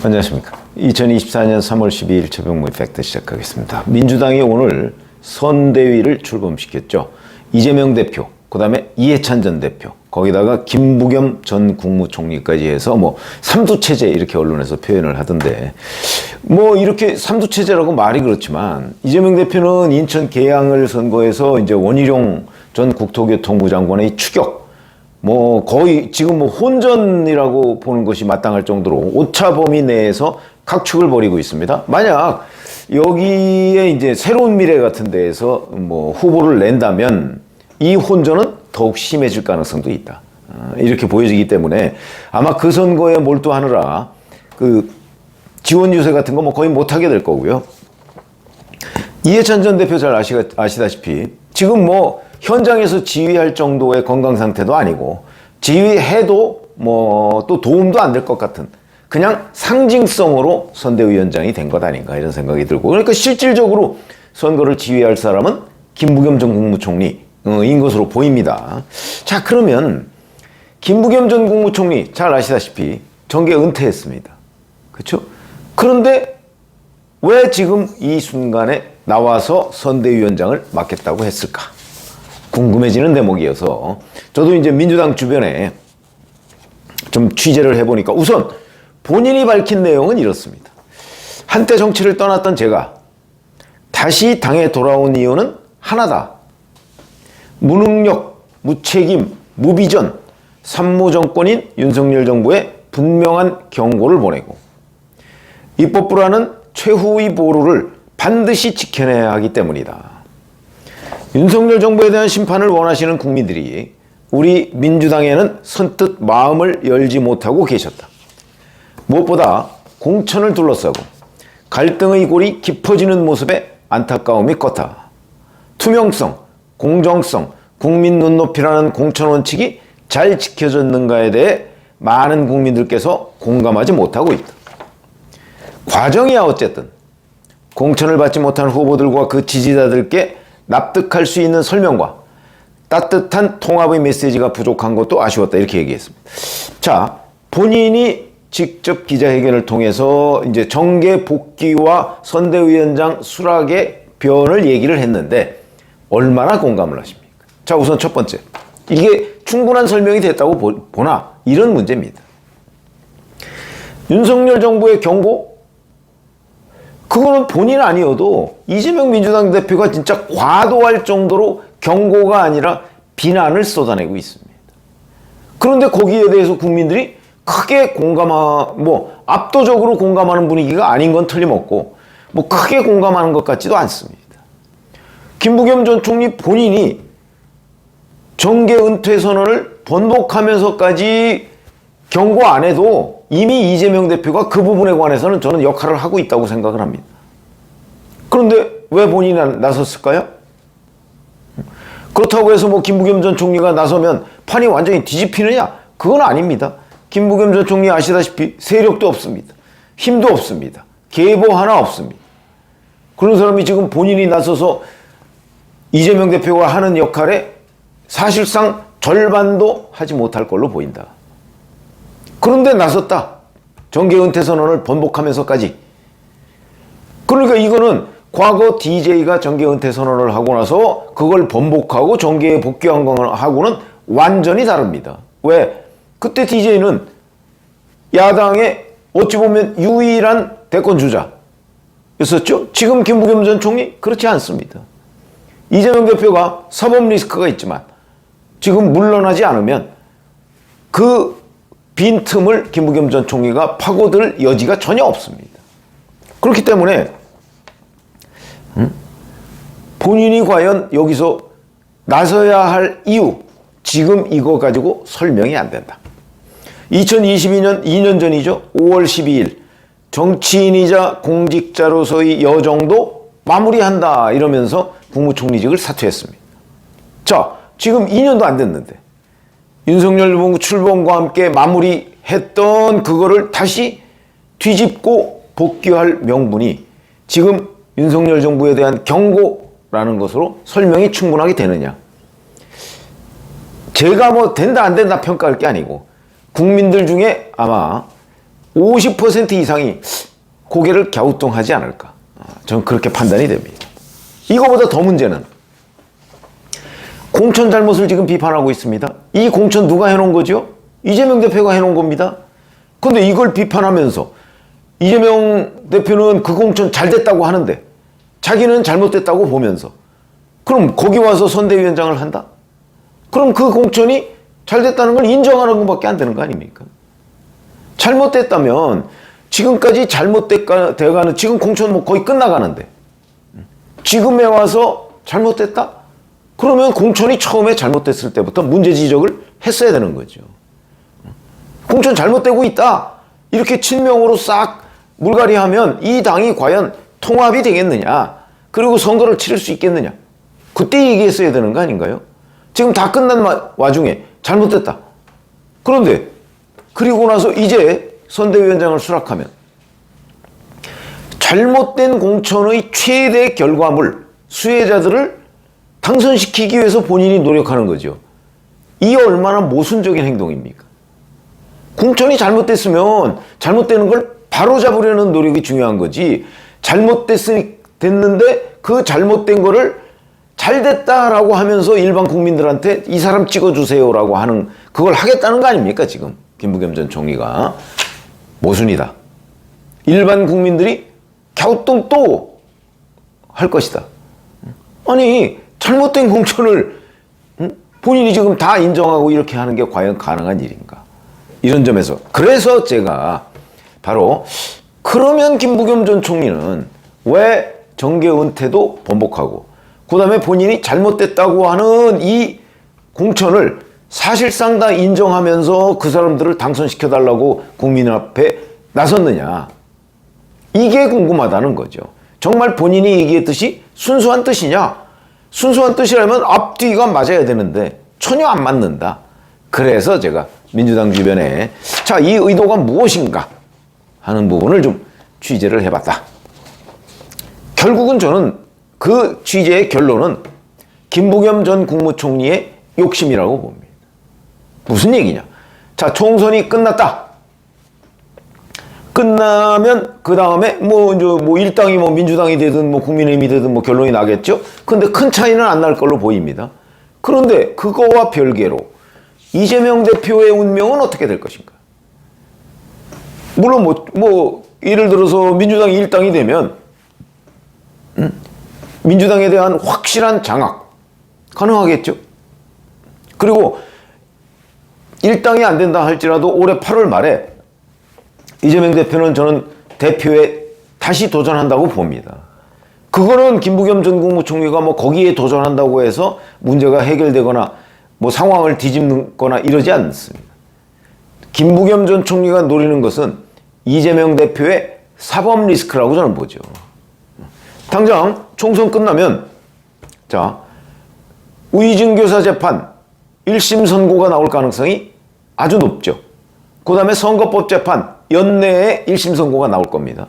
안녕하십니까. 2024년 3월 12일 최병무의 팩트 시작하겠습니다. 민주당이 오늘 선대위를 출범시켰죠. 이재명 대표, 그 다음에 이해찬 전 대표, 거기다가 김부겸 전 국무총리까지 해서 삼두체제 이렇게 언론에서 표현을 하던데, 이렇게 삼두체제라고 말이 그렇지만 이재명 대표는 인천 계양을 선거에서 이제 원희룡 전 국토교통부 장관의 추격, 거의 지금 혼전이라고 보는 것이 마땅할 정도로 오차 범위 내에서 각축을 벌이고 있습니다. 만약 여기에 이제 새로운 미래 같은 데에서 후보를 낸다면 이 혼전은 더욱 심해질 가능성도 있다. 이렇게 보여지기 때문에 아마 그 선거에 몰두하느라 그 지원 유세 같은 거 거의 못하게 될 거고요. 이해찬 전 대표 잘 아시다시피 지금 현장에서 지휘할 정도의 건강 상태도 아니고 지휘해도 또 도움도 안 될 것 같은 그냥 상징성으로 선대위원장이 된 것 아닌가 이런 생각이 들고, 그러니까 실질적으로 선거를 지휘할 사람은 김부겸 전 국무총리인 것으로 보입니다. 자, 그러면 김부겸 전 국무총리 잘 아시다시피 정계 은퇴했습니다. 그렇죠? 그런데 왜 지금 이 순간에 나와서 선대위원장을 맡겠다고 했을까? 궁금해지는 대목이어서 저도 이제 민주당 주변에 좀 취재를 해보니까 우선 본인이 밝힌 내용은 이렇습니다. 한때 정치를 떠났던 제가 다시 당에 돌아온 이유는 하나다. 무능력, 무책임, 무비전, 산무정권인 윤석열 정부에 분명한 경고를 보내고 입법부라는 최후의 보루를 반드시 지켜내야 하기 때문이다. 윤석열 정부에 대한 심판을 원하시는 국민들이 우리 민주당에는 선뜻 마음을 열지 못하고 계셨다. 무엇보다 공천을 둘러싸고 갈등의 골이 깊어지는 모습에 안타까움이 컸다. 투명성, 공정성, 국민 눈높이라는 공천 원칙이 잘 지켜졌는가에 대해 많은 국민들께서 공감하지 못하고 있다. 과정이야 어쨌든 공천을 받지 못한 후보들과 그 지지자들께 납득할 수 있는 설명과 따뜻한 통합의 메시지가 부족한 것도 아쉬웠다 이렇게 얘기했습니다. 자, 본인이 직접 기자회견을 통해서 이제 정계 복귀와 선대위원장 수락의 변을 얘기를 했는데 얼마나 공감을 하십니까? 자, 우선 첫 번째, 이게 충분한 설명이 됐다고 보나 이런 문제입니다. 윤석열 정부의 경고? 그거는 본인 아니어도 이재명 민주당 대표가 진짜 과도할 정도로 경고가 아니라 비난을 쏟아내고 있습니다. 그런데 거기에 대해서 국민들이 크게 압도적으로 공감하는 분위기가 아닌 건 틀림없고 크게 공감하는 것 같지도 않습니다. 김부겸 전 총리 본인이 정계 은퇴 선언을 번복하면서까지 경고 안 해도 이미 이재명 대표가 그 부분에 관해서는 저는 역할을 하고 있다고 생각을 합니다. 그런데 왜 본인이 나섰을까요? 그렇다고 해서 김부겸 전 총리가 나서면 판이 완전히 뒤집히느냐? 그건 아닙니다. 김부겸 전 총리 아시다시피 세력도 없습니다. 힘도 없습니다. 계보 하나 없습니다. 그런 사람이 지금 본인이 나서서 이재명 대표가 하는 역할에 사실상 절반도 하지 못할 걸로 보인다. 그런데 나섰다. 정계 은퇴 선언을 번복하면서까지. 그러니까 이거는 과거 DJ가 정계 은퇴 선언을 하고 나서 그걸 번복하고 정계에 복귀한 거하고는 완전히 다릅니다. 왜? 그때 DJ는 야당의 어찌 보면 유일한 대권 주자였었죠. 지금 김부겸 전 총리 그렇지 않습니다. 이재명 대표가 사법 리스크가 있지만 지금 물러나지 않으면 그 빈틈을 김부겸 전 총리가 파고들 여지가 전혀 없습니다. 그렇기 때문에 본인이 과연 여기서 나서야 할 이유, 지금 이거 가지고 설명이 안 된다. 2022년 2년 전이죠. 5월 12일 정치인이자 공직자로서의 여정도 마무리한다 이러면서 국무총리직을 사퇴했습니다. 자, 지금 2년도 안 됐는데 윤석열 정부 출범과 함께 마무리했던 그거를 다시 뒤집고 복귀할 명분이 지금 윤석열 정부에 대한 경고라는 것으로 설명이 충분하게 되느냐? 제가 된다 안 된다 평가할 게 아니고 국민들 중에 아마 50% 이상이 고개를 갸우뚱하지 않을까. 저는 그렇게 판단이 됩니다. 이거보다 더 문제는 공천 잘못을 지금 비판하고 있습니다. 이 공천 누가 해놓은 거죠? 이재명 대표가 해놓은 겁니다. 근데 이걸 비판하면서 이재명 대표는 그 공천 잘 됐다고 하는데 자기는 잘못됐다고 보면서 그럼 거기 와서 선대위원장을 한다? 그럼 그 공천이 잘 됐다는 걸 인정하는 것밖에 안 되는 거 아닙니까? 잘못됐다면 지금까지 잘못돼가는 지금 공천 뭐 거의 끝나가는데 지금에 와서 잘못됐다? 그러면 공천이 처음에 잘못됐을 때부터 문제 지적을 했어야 되는 거죠. 공천 잘못되고 있다. 이렇게 친명으로 싹 물갈이하면 이 당이 과연 통합이 되겠느냐. 그리고 선거를 치를 수 있겠느냐. 그때 얘기했어야 되는 거 아닌가요? 지금 다 끝난 와중에 잘못됐다. 그런데 그리고 나서 이제 선대위원장을 수락하면 잘못된 공천의 최대 결과물, 수혜자들을 당선시키기 위해서 본인이 노력하는 거죠. 이게 얼마나 모순적인 행동입니까? 공천이 잘못됐으면 잘못되는 걸 바로잡으려는 노력이 중요한 거지, 됐는데 그 잘못된 거를 잘 됐다라고 하면서 일반 국민들한테 이 사람 찍어주세요라고 하는 그걸 하겠다는 거 아닙니까? 지금 김부겸 전 총리가 모순이다. 일반 국민들이 갸우뚱 또 할 것이다. 아니 잘못된 공천을 본인이 지금 다 인정하고 이렇게 하는 게 과연 가능한 일인가? 이런 점에서 그래서 제가 바로 그러면 김부겸 전 총리는 왜 정계 은퇴도 번복하고 그 다음에 본인이 잘못됐다고 하는 이 공천을 사실상 다 인정하면서 그 사람들을 당선시켜달라고 국민 앞에 나섰느냐. 이게 궁금하다는 거죠. 정말 본인이 얘기했듯이 순수한 뜻이냐. 순수한 뜻이라면 앞뒤가 맞아야 되는데 전혀 안 맞는다. 그래서 제가 민주당 주변에 자, 이 의도가 무엇인가 하는 부분을 좀 취재를 해봤다. 결국은 저는 그 취재의 결론은 김부겸 전 국무총리의 욕심이라고 봅니다. 무슨 얘기냐? 자, 총선이 끝났다. 끝나면 그 다음에 뭐 일당이 뭐 민주당이 되든 뭐 국민의힘이 되든 뭐 결론이 나겠죠. 근데 큰 차이는 안 날 걸로 보입니다. 그런데 그거와 별개로 이재명 대표의 운명은 어떻게 될 것인가? 물론 예를 들어서 민주당이 일당이 되면 민주당에 대한 확실한 장악 가능하겠죠. 그리고 일당이 안 된다 할지라도 올해 8월 말에 이재명 대표는 저는 대표에 다시 도전한다고 봅니다. 그거는 김부겸 전 국무총리가 뭐 거기에 도전한다고 해서 문제가 해결되거나 뭐 상황을 뒤집거나 이러지 않습니다. 김부겸 전 총리가 노리는 것은 이재명 대표의 사법 리스크라고 저는 보죠. 당장 총선 끝나면 자, 의증교사 재판 1심 선고가 나올 가능성이 아주 높죠. 그 다음에 선거법 재판 연내에 1심 선고가 나올 겁니다.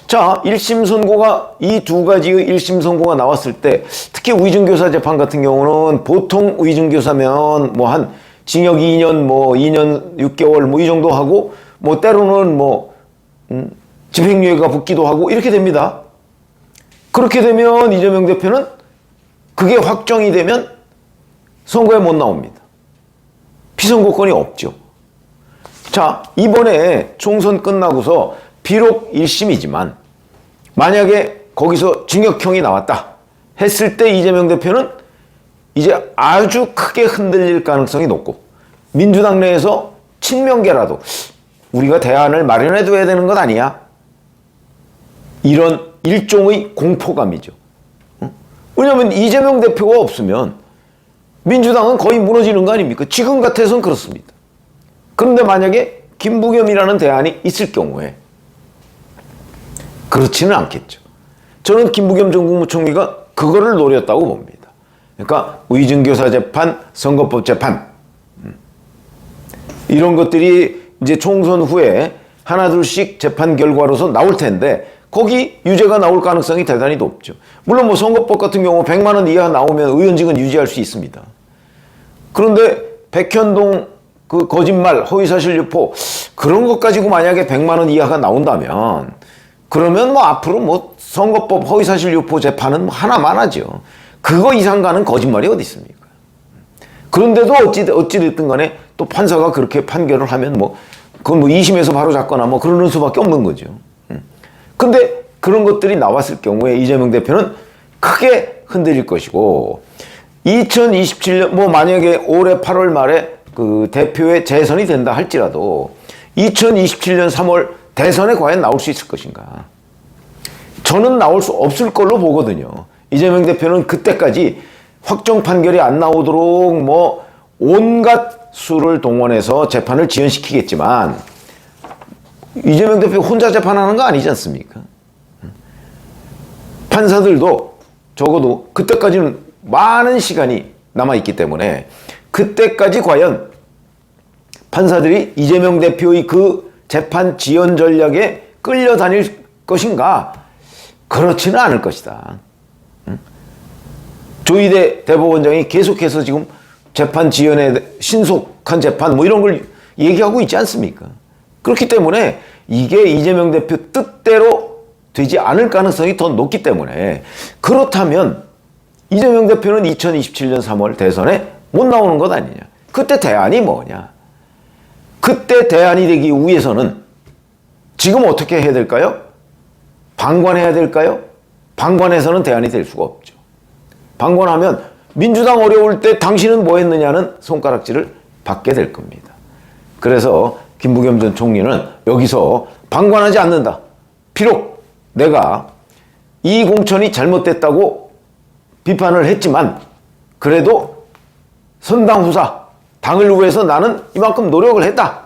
자, 1심 선고가 이 두 가지의 1심 선고가 나왔을 때 특히 의증교사 재판 같은 경우는 보통 의증교사면 뭐 한 징역 2년 뭐 2년 6개월 뭐 이 정도 하고 뭐 때로는 뭐 집행유예가 붙기도 하고 이렇게 됩니다. 그렇게 되면 이재명 대표는 그게 확정이 되면 선거에 못 나옵니다. 피선거권이 없죠. 자, 이번에 총선 끝나고서 비록 1심이지만 만약에 거기서 징역형이 나왔다 했을 때 이재명 대표는 이제 아주 크게 흔들릴 가능성이 높고 민주당 내에서 친명계라도 우리가 대안을 마련해 둬야 되는 것 아니야? 이런 일종의 공포감이죠. 왜냐하면 이재명 대표가 없으면 민주당은 거의 무너지는 거 아닙니까? 지금 같아서는 그렇습니다. 그런데 만약에 김부겸이라는 대안이 있을 경우에 그렇지는 않겠죠. 저는 김부겸 전 국무총리가 그거를 노렸다고 봅니다. 그러니까 의증교사 재판, 선거법 재판 이런 것들이 이제 총선 후에 하나둘씩 재판 결과로서 나올 텐데 거기 유죄가 나올 가능성이 대단히 높죠. 물론 뭐 선거법 같은 경우 100만 원 이하 나오면 의원직은 유지할 수 있습니다. 그런데 백현동 그 거짓말, 허위사실 유포 그런 것 가지고 만약에 100만 원 이하가 나온다면 그러면 뭐 앞으로 뭐 선거법 허위사실 유포 재판은 뭐 하나만 하죠. 그거 이상 가는 거짓말이 어디 있습니까? 그런데도 어찌됐든 간에 또 판사가 그렇게 판결을 하면 뭐 그건 뭐 2심에서 바로 잡거나 뭐 그러는 수밖에 없는 거죠. 근데 그런 것들이 나왔을 경우에 이재명 대표는 크게 흔들릴 것이고 2027년 뭐 만약에 올해 8월 말에 그 대표의 재선이 된다 할지라도 2027년 3월 대선에 과연 나올 수 있을 것인가? 저는 나올 수 없을 걸로 보거든요. 이재명 대표는 그때까지 확정 판결이 안 나오도록 뭐 온갖 수를 동원해서 재판을 지연시키겠지만 이재명 대표 혼자 재판하는 거 아니지 않습니까? 판사들도 적어도 그때까지는 많은 시간이 남아있기 때문에 그때까지 과연 판사들이 이재명 대표의 그 재판 지연 전략에 끌려다닐 것인가? 그렇지는 않을 것이다. 조희대 대법원장이 계속해서 지금 재판 지연에 신속한 재판 뭐 이런 걸 얘기하고 있지 않습니까? 그렇기 때문에 이게 이재명 대표 뜻대로 되지 않을 가능성이 더 높기 때문에 그렇다면 이재명 대표는 2027년 3월 대선에 못 나오는 것 아니냐. 그때 대안이 뭐냐. 그때 대안이 되기 위해서는 지금 어떻게 해야 될까요? 방관해야 될까요? 방관해서는 대안이 될 수가 없죠. 방관하면 민주당 어려울 때 당신은 뭐 했느냐는 손가락질을 받게 될 겁니다. 그래서 김부겸 전 총리는 여기서 방관하지 않는다. 비록 내가 이 공천이 잘못됐다고 비판을 했지만 그래도 선당후사, 당을 위해서 나는 이만큼 노력을 했다.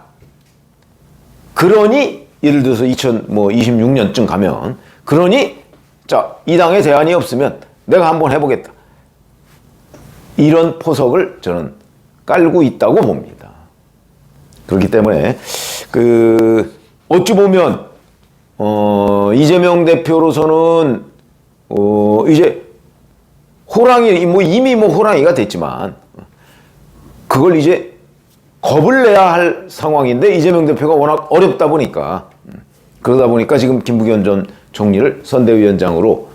그러니 예를 들어서 2026년쯤 가면 그러니 자, 이 당에 대안이 없으면 내가 한번 해보겠다. 이런 포석을 저는 깔고 있다고 봅니다. 그렇기 때문에 어찌 보면 이재명 대표로서는 이제 호랑이 뭐 이미 뭐 호랑이가 됐지만 그걸 이제 겁을 내야 할 상황인데 이재명 대표가 워낙 어렵다 보니까 그러다 보니까 지금 김부겸 전 총리를 선대위원장으로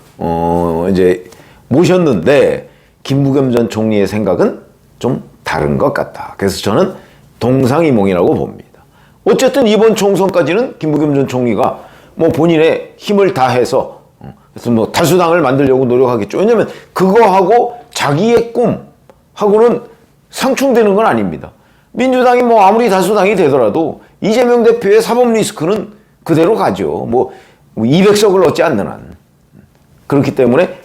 이제 모셨는데 김부겸 전 총리의 생각은 좀 다른 것 같다. 그래서 저는 동상이몽이라고 봅니다. 어쨌든 이번 총선까지는 김부겸 전 총리가 뭐 본인의 힘을 다해서 그래서 뭐 다수당을 만들려고 노력하겠죠. 왜냐하면 그거하고 자기의 꿈하고는 상충되는 건 아닙니다. 민주당이 뭐 아무리 다수당이 되더라도 이재명 대표의 사법 리스크는 그대로 가죠. 뭐 200석을 얻지 않는 한. 그렇기 때문에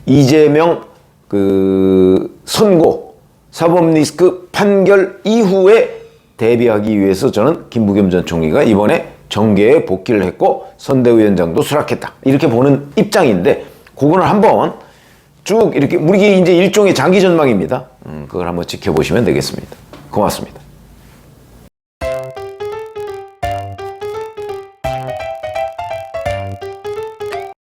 이재명 선고 사법 리스크 판결 이후에 대비하기 위해서 저는 김부겸 전 총리가 이번에 정계에 복귀를 했고 선대위원장도 수락했다. 이렇게 보는 입장인데 그거는 한번 쭉 이렇게 우리 이제 일종의 장기 전망입니다. 그걸 한번 지켜보시면 되겠습니다. 고맙습니다.